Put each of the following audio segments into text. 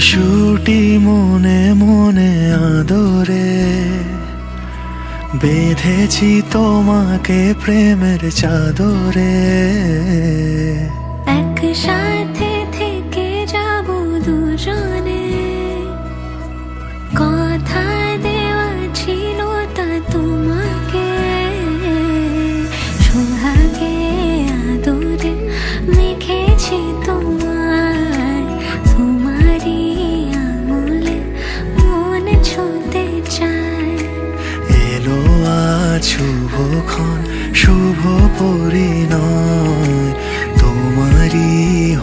সুটি মনে মনে আদরে বেঁধেছি তোমাকে প্রেমের চাদরে। একসাথে থেকে যাব দুজনে, কথা দেওয়া ছিল তা তোমাকে। সোহাগে আদরে মেখেছি তোমায়, তোমারই আঙুলে মন ছুঁতে চায়। এলো আজ শুভক্ষণ, শুভ পরিণয়, তোমারই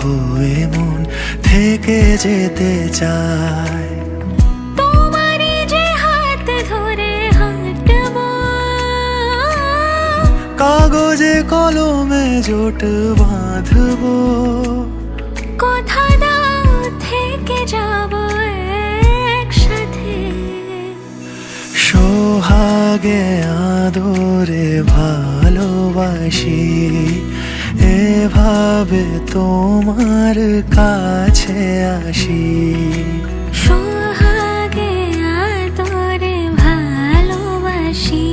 হয়ে মন থেকে যেতে চায়। তোমারই যে হাত ধরে হাঁটবো, কাগজে কলমে জোট বাঁধবো, কথা দাও থেকে যাব একসাথে। সোহাগে আদরে ভালোবাসি, এভাবে তোমার কাছে আসি। সোহাগে আদরে ভালোবাসি,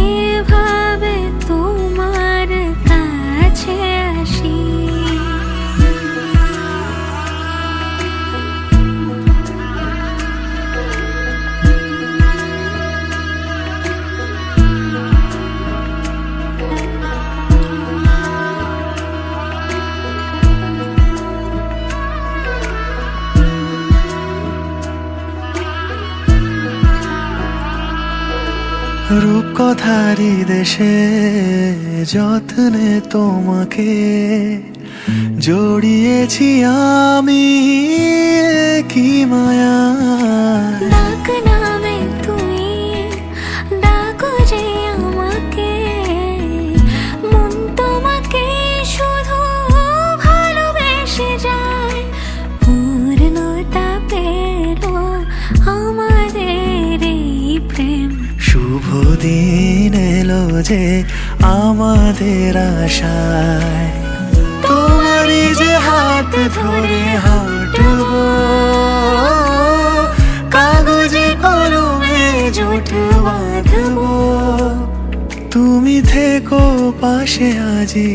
এভাবে তোমার কাছে আসি। রূপকথারি দেশে যত্নে তোমাকে জড়িয়েছি আমি, কি মায়া। ডাক নামে তুমি ডাকো যে আমাকে, মন তোমাকে শুধু ভালোবেসে যায়। পূর্ণতা পেল আমাদের এই প্রেম, শুভ দিন এলো যে আমাদের আশায়। তোমারই যে হাত ধরে হাঁটবো, কাগজে কলমে জোট বাঁধবো, তুমি থেকো পাশে আজি